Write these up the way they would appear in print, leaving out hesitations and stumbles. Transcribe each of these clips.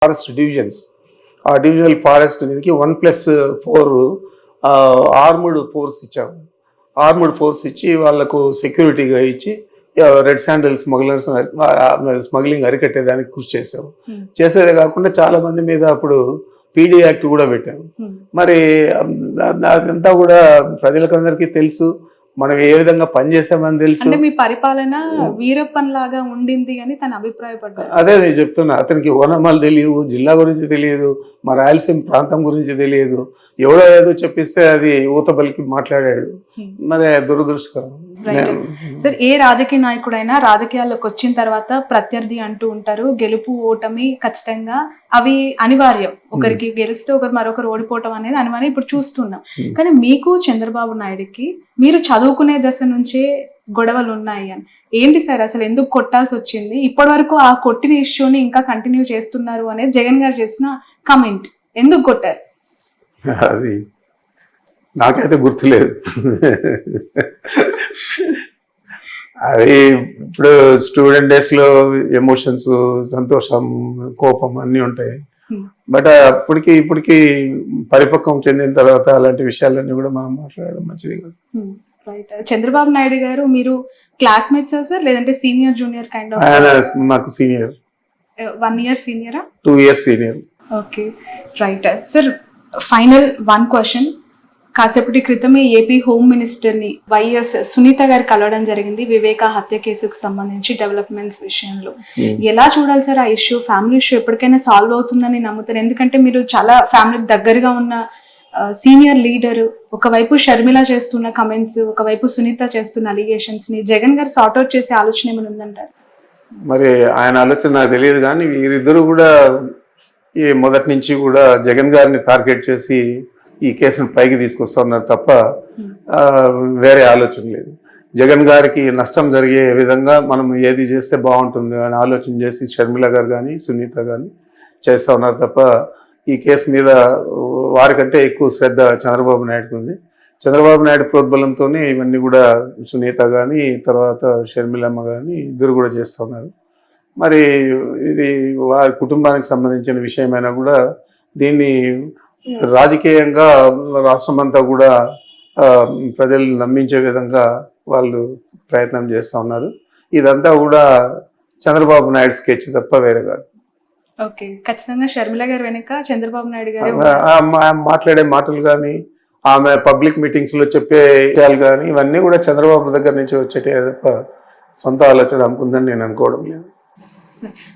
Forest divisions. ఆ divisional forest దీనికి 1+4 armed force ఇచ్చాము. ఆర్మ్డ్ ఫోర్స్ ఇచ్చి వాళ్లకు సెక్యూరిటీగా ఇచ్చి రెడ్ శాండల్ స్మగ్లింగ్ అరికట్టేదానికి కృషి చేసాము. చేసేదే కాకుండా చాలా మంది మీద అప్పుడు పీడీ యాక్ట్ కూడా పెట్టాము. మరి అదంతా కూడా ప్రజలకందరికీ తెలుసు, మనం ఏ విధంగా పనిచేసామని తెలుసు. అంటే మీ పరిపాలన వీరప్పన్ లాగా ఉండింది అని తన అభిప్రాయపడ్డారు. అదే నేను చెప్తున్నా, అతనికి ఓనమాలు తెలియదు, జిల్లా గురించి తెలియదు, మా రాయలసీమ ప్రాంతం గురించి తెలియదు. ఎవడో ఏదో చెప్పిస్తే అది ఊతబలికి మాట్లాడాడు. మరి దురదృష్టకరం. సార్, ఏ రాజకీయ నాయకుడైనా రాజకీయాల్లోకి వచ్చిన తర్వాత ప్రత్యర్థి అంటూ ఉంటారు. గెలుపు ఓటమి ఖచ్చితంగా అవి అనివార్యం. ఒకరికి గెలిస్తే మరొకరు ఓడిపోవటం అనేది అనివార్యం. ఇప్పుడు చూస్తున్నాం. కానీ మీకు చంద్రబాబు నాయుడుకి మీరు చదువుకునే దశ నుంచే గొడవలు ఉన్నాయి అని ఏంటి సార్, అసలు ఎందుకు కొట్టాల్సి వచ్చింది? ఇప్పటి వరకు ఆ కొట్టిన ఇష్యూని ఇంకా కంటిన్యూ చేస్తున్నారు అనేది జగన్ గారు చేసిన కమెంట్. ఎందుకు కొట్టారు? అది నాకైతే గుర్తులేదు. అది ఇప్పుడు స్టూడెంట్ డేస్లో ఎమోషన్స్, సంతోషం, కోపం అన్నీ ఉంటాయి. బట్ ఇప్పటికి పరిపక్వం చెందిన తర్వాత అలాంటి విషయాలన్నీ కూడా మనం మాట్లాడడం మంచిది కాదు. రైట్. చంద్రబాబు నాయుడు గారు మీరు క్లాస్మేట్స్ సార్, లేదంటే సీనియర్ జూనియర్ కైండ్ ఆఫ్? ఆయన మాకు senior. 1 year సీనియరా? 2 years senior. Okay, right. Sir, final 1 question. కాసేపటి క్రితమే ఏపీ హోమ్ మినిస్టర్ని వైఎస్ సునీత గారు కలవడం జరిగింది వివేక హత్య కేసుకు సంబంధించి డెవలప్మెంట్స్ విషయంలో. ఎలా చూడాలి సార్ ఆ ఇష్యూ? ఫ్యామిలీ ఇష్యూ ఎప్పటికైనా సాల్వ్ అవుతుందని నమ్ముతారు? ఎందుకంటే మీరు చాలా ఫ్యామిలీకి దగ్గరగా ఉన్న సీనియర్ లీడర్. ఒకవైపు షర్మిల చేస్తున్న కమెంట్స్, ఒకవైపు సునీత చేస్తున్న అలిగేషన్స్ ని జగన్ గారు సార్ట్అవుట్ చేసే ఆలోచన ఏమైనా ఉందంటారు? మరి ఆయన ఆలోచన నాకు తెలియదు, కానీ వీరిద్దరు కూడా ఈ మొదటి నుంచి కూడా జగన్ గారిని టార్గెట్ చేసి ఈ కేసును పైకి తీసుకొస్తా ఉన్నారు తప్ప వేరే ఆలోచన లేదు. జగన్ గారికి నష్టం జరిగే విధంగా మనం ఏది చేస్తే బాగుంటుంది అని ఆలోచన చేసి షర్మిల గారు కానీ సునీత కానీ చేస్తూ ఉన్నారు తప్ప ఈ కేసు మీద వారికంటే ఎక్కువ శ్రద్ధ చంద్రబాబు నాయుడుకి ఉంది. చంద్రబాబు నాయుడు ప్రోద్బలంతోనే ఇవన్నీ కూడా సునీత కానీ తర్వాత షర్మిలమ్మ కానీ ఇద్దరు కూడా చేస్తూ ఉన్నారు. మరి ఇది వారి కుటుంబానికి సంబంధించిన విషయమైనా కూడా దీన్ని రాజకీయంగా రాష్ట్రమంతా కూడా ప్రజలు నమ్మించే విధంగా వాళ్ళు ప్రయత్నం చేస్తూ ఉన్నారు. ఇదంతా కూడా చంద్రబాబు నాయుడు స్కెచ్ తప్ప వేరే కాదు. ఓకే, ఖచ్చితంగా షర్మిల గారు వెనక చంద్రబాబు నాయుడు గారు మాట్లాడే మాటలు కానీ ఆమె పబ్లిక్ మీటింగ్స్ లో చెప్పే విషయాలు కానీ ఇవన్నీ కూడా చంద్రబాబు దగ్గర నుంచి వచ్చేటే తప్ప సొంత ఆలోచన అనుకుందని నేను అనుకోవడం లేదు.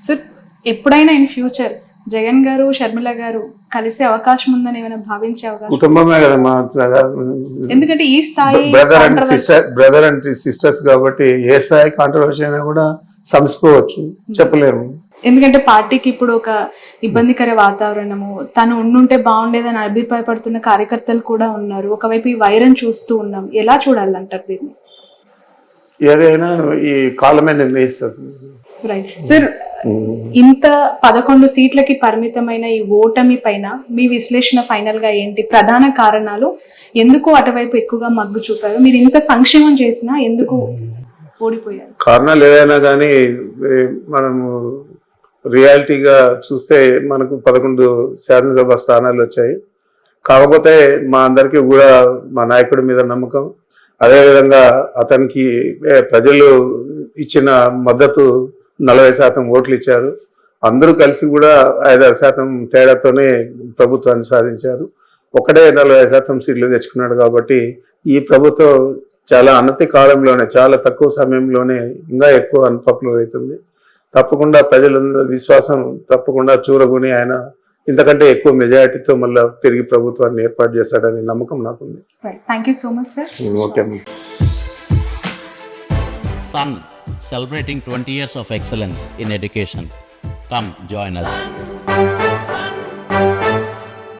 సార్, ఎప్పుడైనా ఇన్ ఫ్యూచర్ జగన్ గారు షర్మిల గారు కలిసే అవకాశం ఉందని ఏమైనా భావించే అవకాశం? కుటుంబమే కదమ్మా, ఎందుకంటే ఈ స్థాయి బ్రదర్ అండ్ సిస్టర్స్ కాబట్టి ఏ స్థాయి కాంట్రవర్సీ అయినా కూడా సంసుకోవచ్చు, చెప్పలేము. ఎందుకంటే పార్టీకి ఇప్పుడు ఒక ఇబ్బందికర వాతావరణము, తను ఉండుంటే బాగుండేదని అభిప్రాయపడుతున్న కార్యకర్తలు కూడా ఉన్నారు. ఒకవైపు ఈ వైరం చూస్తూ ఉన్నాం. ఎలా చూడాలంటారు దీన్ని? ఏదైనా ఈ కాలమే నిర్ణయిస్తుంది. రైట్. సార్, ఇంత 11 సీట్లకి పరిమితమైన ఈ ఓటమి పైన మీ విశ్లేషణ ఫైనల్ గా ఏంటి? ప్రధాన కారణాలు ఎందుకు అటువైపు ఎక్కువగా మగ్గు చూపారు? మీరు ఇంత సంక్షేమం చేసినా ఎందుకు ఓడిపోయారు? కారణాలు ఏదైనా కానీ మనము రియాలిటీగా చూస్తే మనకు 11 శాసనసభ స్థానాలు వచ్చాయి. కాకపోతే మా అందరికీ కూడా మా నాయకుడి మీద నమ్మకం, అదేవిధంగా అతనికి ప్రజలు ఇచ్చిన మద్దతు 40% ఓట్లు ఇచ్చారు. అందరూ కలిసి కూడా 5-6% తేడాతోనే ప్రభుత్వాన్ని సాధించారు. ఒకటే 40% సీట్లు తెచ్చుకున్నాడు. కాబట్టి ఈ ప్రభుత్వం చాలా అనతి కాలంలోనే, చాలా తక్కువ సమయంలోనే ఇంకా ఎక్కువ అన్పాపులర్ అవుతుంది. తప్పకుండా ప్రజల విశ్వాసం తప్పకుండా చూరగొని ఆయన ఇంతకంటే ఎక్కువ మెజారిటీతో మళ్ళీ తిరిగి ప్రభుత్వాన్ని ఏర్పాటు చేస్తాడని నమ్మకం నాకుంది. Thank you so much sir. Okay. Sun, celebrating 20 years of excellence in education. Come join us.